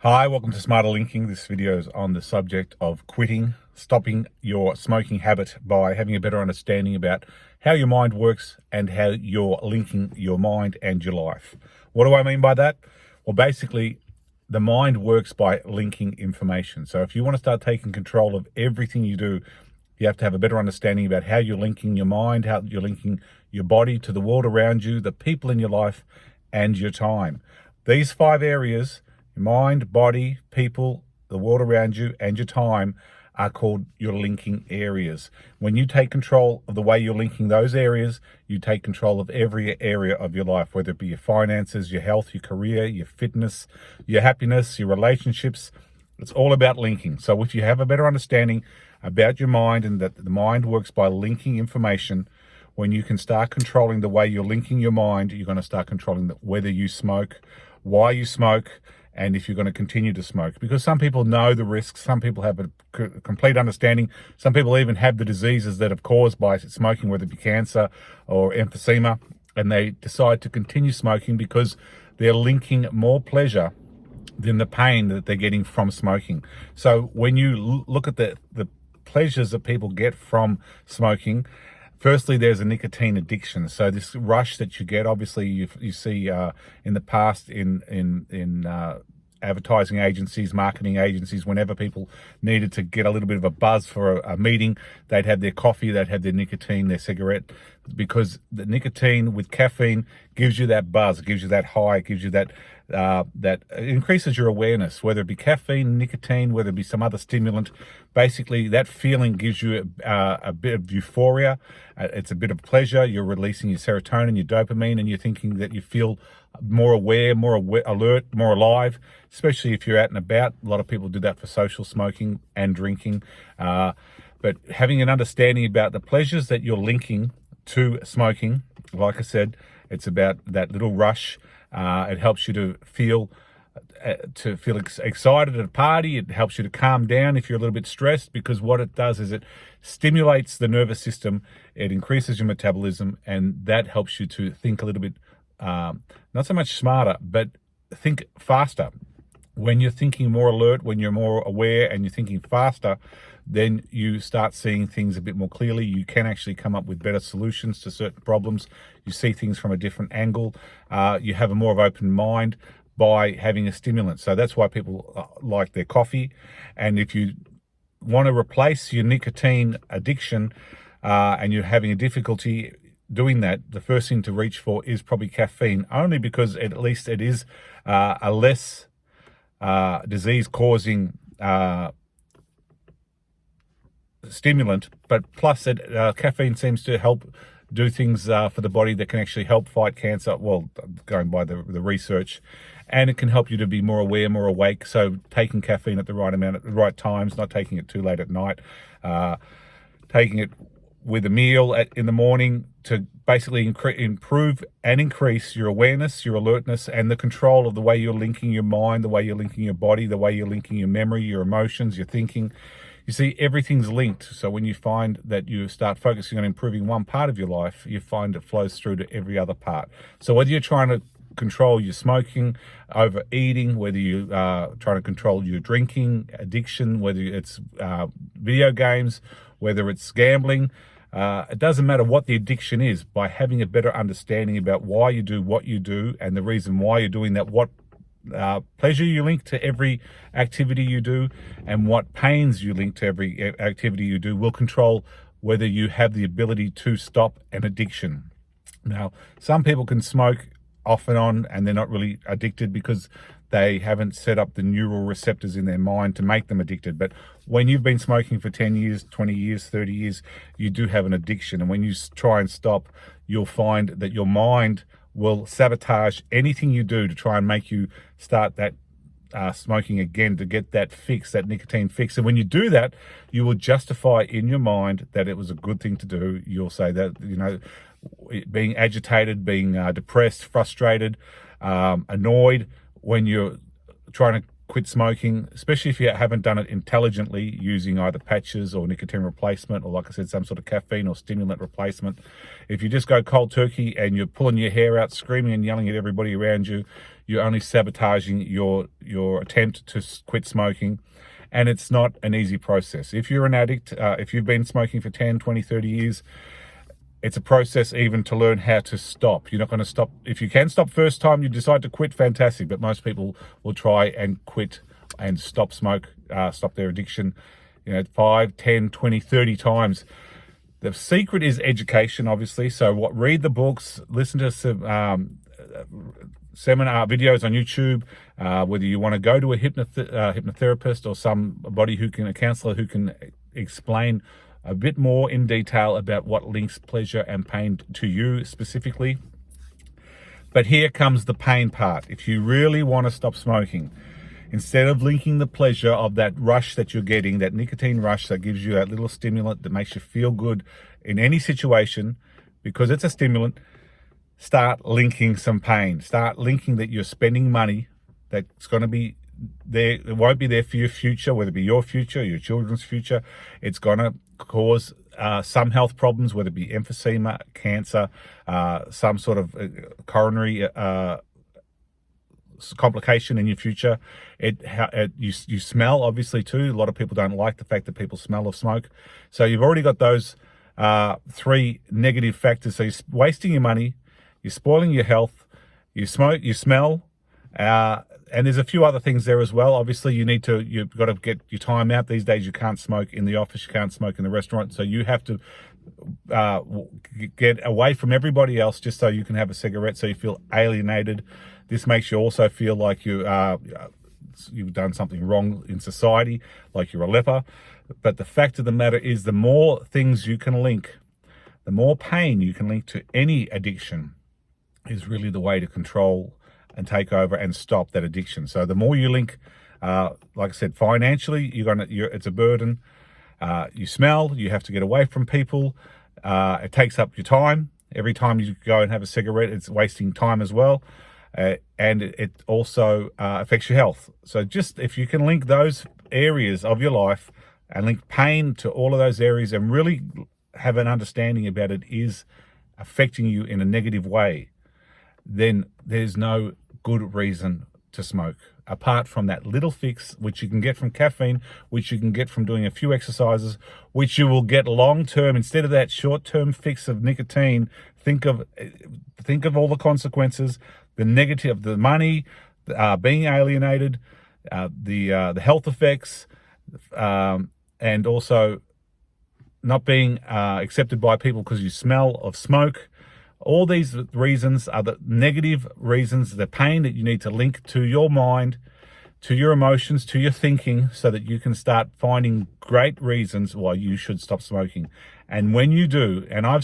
Hi, welcome to SmarterThinking. This video is on the subject of stopping your smoking habit by having a better understanding about how your mind works and how you're linking your mind and your life. What do I mean by that? Well, basically, the mind works by linking information. So if you want to start taking control of everything you do, you have to have a better understanding about how you're linking your mind, how you're linking your body to the world around you, the people in your life, and your time. These 5 areas, mind, body, people, the world around you, and your time, are called your linking areas. When you take control of the way you're linking those areas, you take control of every area of your life, whether it be your finances, your health, your career, your fitness, your happiness, your relationships. It's all about linking. So if you have a better understanding about your mind and that the mind works by linking information, when you can start controlling the way you're linking your mind, you're going to start controlling whether you smoke, why you smoke, and if you're going to continue to smoke. Because some people know the risks, some people have a complete understanding, some people even have the diseases that are caused by smoking, whether it be cancer or emphysema, and they decide to continue smoking because they're linking more pleasure than the pain that they're getting from smoking. So when you look at the pleasures that people get from smoking, firstly, there's a nicotine addiction. So this rush that you get, obviously, you see in the past in advertising agencies, marketing agencies, whenever people needed to get a little bit of a buzz for a meeting, they'd have their coffee, they'd have their nicotine, their cigarette, because the nicotine with caffeine gives you that buzz, it gives you that high, it gives you that it increases your awareness, whether it be caffeine, nicotine, whether it be some other stimulant. Basically, that feeling gives you a bit of euphoria. It's a bit of pleasure. You're releasing your serotonin, your dopamine, and you're thinking that you feel more aware, alert, more alive, especially if you're out and about. A lot of people do that for social smoking and drinking. But having an understanding about the pleasures that you're linking to smoking, like I said, it's about that little rush. It helps you to feel excited at a party. It helps you to calm down if you're a little bit stressed, because what it does is it stimulates the nervous system. It increases your metabolism, and that helps you to think a little bit, not so much smarter, but think faster. When you're thinking more alert, when you're more aware and you're thinking faster, then you start seeing things a bit more clearly. You can actually come up with better solutions to certain problems. You see things from a different angle. You have a more of open mind by having a stimulant. So that's why people like their coffee. And if you want to replace your nicotine addiction and you're having a difficulty doing that, the first thing to reach for is probably caffeine, only because at least it is a less disease-causing stimulant, but plus caffeine seems to help do things for the body that can actually help fight cancer, well, going by the research, and it can help you to be more aware, more awake. So taking caffeine at the right amount at the right times, not taking it too late at night, taking it with a meal in the morning to basically improve and increase your awareness, your alertness, and the control of the way you're linking your mind, the way you're linking your body, the way you're linking your memory, your emotions, your thinking. You see, everything's linked. So when you find that you start focusing on improving one part of your life, you find it flows through to every other part. So whether you're trying to control your smoking, overeating, whether you trying to control your drinking addiction, whether it's video games, whether it's gambling, it doesn't matter what the addiction is. By having a better understanding about why you do what you do and the reason why you're doing that, what pleasure you link to every activity you do, and what pains you link to every activity you do, will control whether you have the ability to stop an addiction. Now, some people can smoke off and on and they're not really addicted because they haven't set up the neural receptors in their mind to make them addicted. But when you've been smoking for 10 years, 20 years, 30 years, you do have an addiction. And when you try and stop, you'll find that your mind will sabotage anything you do to try and make you start that smoking again, to get that fix, that nicotine fix. And when you do that, you will justify in your mind that it was a good thing to do. You'll say that, being agitated, being depressed, frustrated, annoyed when you're trying to quit smoking, especially if you haven't done it intelligently using either patches or nicotine replacement, or like I said, some sort of caffeine or stimulant replacement. If you just go cold turkey and you're pulling your hair out, screaming and yelling at everybody around you, you're only sabotaging your attempt to quit smoking. And it's not an easy process. If you're an addict, if you've been smoking for 10, 20, 30 years, it's a process even to learn how to stop. You're not going to stop. If you can stop first time you decide to quit, fantastic. But most people will try and quit and stop their addiction, 5, 10, 20, 30 times. The secret is education, obviously. So read the books, listen to some seminar videos on YouTube, whether you want to go to a hypnotherapist or a counselor who can explain a bit more in detail about what links pleasure and pain to you specifically. But here comes the pain part. If you really want to stop smoking, instead of linking the pleasure of that rush that you're getting, that nicotine rush that gives you that little stimulant that makes you feel good in any situation, because it's a stimulant, start linking some pain. Start linking that you're spending money that's going to be there. It won't be there for your future, whether it be your future, your children's future. It's going to cause some health problems, whether it be emphysema, cancer, some sort of coronary complication in your future. You smell, obviously, too. A lot of people don't like the fact that people smell of smoke. So you've already got those 3 negative factors. So you're wasting your money, you're spoiling your health, you smoke, you smell, and there's a few other things there as well. Obviously, you've got to get your time out. These days, you can't smoke in the office, you can't smoke in the restaurant, so you have to get away from everybody else just so you can have a cigarette, so you feel alienated. This makes you also feel like you've done something wrong in society, like you're a leper. But the fact of the matter is, the more things you can link, the more pain you can link to any addiction, is really the way to control and take over and stop that addiction. So the more you link, like I said, financially, it's a burden. You smell, you have to get away from people. It takes up your time. Every time you go and have a cigarette, it's wasting time as well. And it also affects your health. So just if you can link those areas of your life and link pain to all of those areas and really have an understanding about it is affecting you in a negative way, then there's no good reason to smoke. Apart from that little fix, which you can get from caffeine, which you can get from doing a few exercises, which you will get long-term. Instead of that short-term fix of nicotine, think of all the consequences, the negative, the money, being alienated, the health effects, and also not being accepted by people because you smell of smoke. All these reasons are the negative reasons, the pain that you need to link to your mind, to your emotions, to your thinking, so that you can start finding great reasons why you should stop smoking. And when you do, and I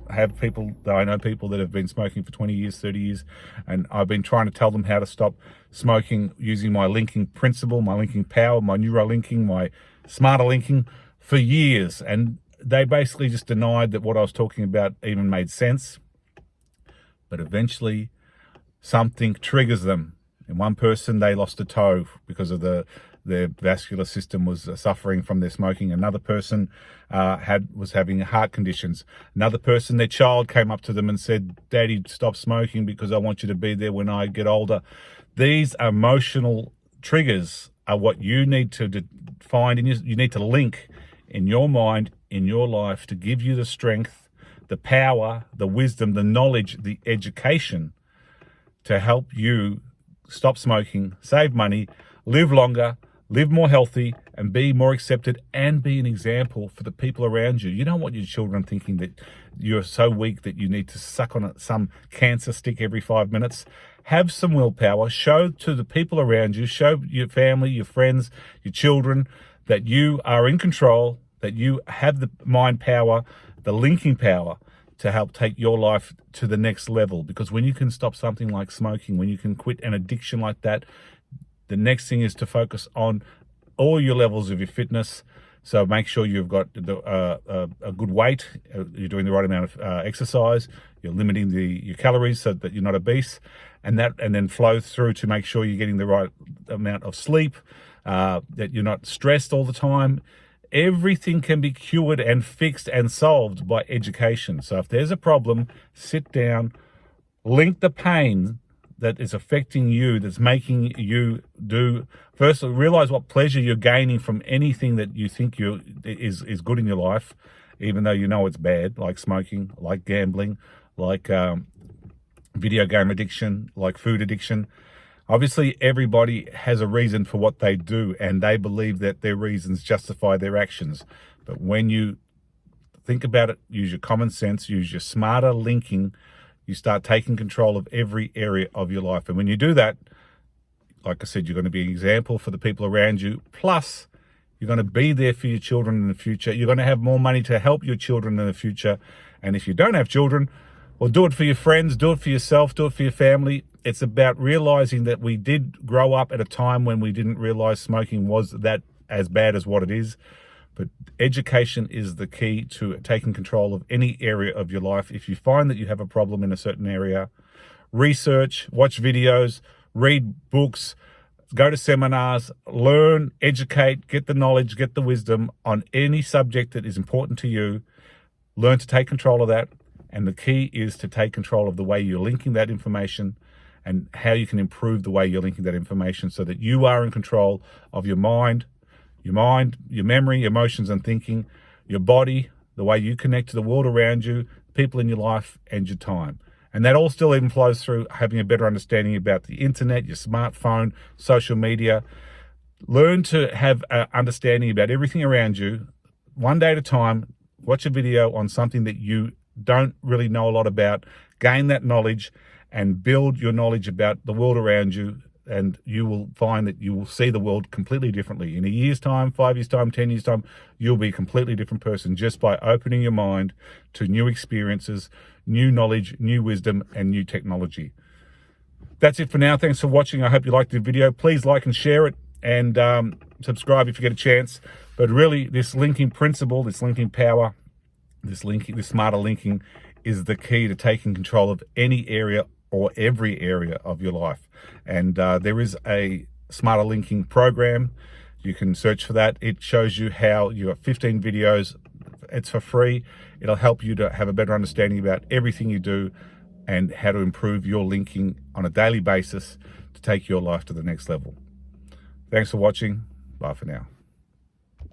have people that I know, people that have been smoking for 20 years, 30 years, and I've been trying to tell them how to stop smoking using my linking principle, my linking power, my neuro linking, my smarter linking for years. And they basically just denied that what I was talking about even made sense. But eventually something triggers them. In one person, they lost a toe because of their vascular system was suffering from their smoking. Another person was having heart conditions. Another person, their child came up to them and said, "Daddy, stop smoking because I want you to be there when I get older." These emotional triggers are what you need to find, and you need to link in your mind, in your life, to give you the strength, the power, the wisdom, the knowledge, the education to help you stop smoking, save money, live longer, live more healthy, and be more accepted, and be an example for the people around you. You don't want your children thinking that you're so weak that you need to suck on some cancer stick every 5 minutes. Have some willpower. Show to the people around you, show your family, your friends, your children, that you are in control, that you have the mind power, the linking power to help take your life to the next level. Because when you can stop something like smoking, when you can quit an addiction like that, the next thing is to focus on all your levels of your fitness. So make sure you've got a good weight, you're doing the right amount of exercise, you're limiting your calories so that you're not obese, and then flow through to make sure you're getting the right amount of sleep, that you're not stressed all the time. Everything can be cured and fixed and solved by education. So if there's a problem, sit down, link the pain that is affecting you, that's making you do, first realize what pleasure you're gaining from anything that you think is good in your life, even though you know it's bad, like smoking, like gambling, like video game addiction, like food addiction. Obviously, everybody has a reason for what they do, and they believe that their reasons justify their actions. But when you think about it, use your common sense, use your smarter linking, you start taking control of every area of your life. And when you do that, like I said, you're going to be an example for the people around you. Plus, you're going to be there for your children in the future. You're going to have more money to help your children in the future. And if you don't have children, well, do it for your friends, do it for yourself, do it for your family. It's about realizing that we did grow up at a time when we didn't realize smoking was that as bad as what it is. But education is the key to taking control of any area of your life. If you find that you have a problem in a certain area, research, watch videos, read books, go to seminars, learn, educate, get the knowledge, get the wisdom on any subject that is important to you. Learn to take control of that. And the key is to take control of the way you're linking that information and how you can improve the way you're linking that information so that you are in control of your mind, your memory, emotions and thinking, your body, the way you connect to the world around you, people in your life, and your time. And that all still even flows through having a better understanding about the internet, your smartphone, social media. Learn to have an understanding about everything around you, one day at a time. Watch a video on something that you don't really know a lot about, gain that knowledge and build your knowledge about the world around you. And you will find that you will see the world completely differently. In a year's time, 5 years' time, 10 years' time, you'll be a completely different person just by opening your mind to new experiences, new knowledge, new wisdom, and new technology. That's it for now. Thanks for watching. I hope you liked the video. Please like and share it, and subscribe if you get a chance. But really, this linking principle, this linking power, this smarter linking is the key to taking control of any area or every area of your life. And there is a smarter linking program. You can search for that. It shows you how you have 15 videos. It's for free. It'll help you to have a better understanding about everything you do and how to improve your linking on a daily basis to take your life to the next level. Thanks for watching. Bye for now.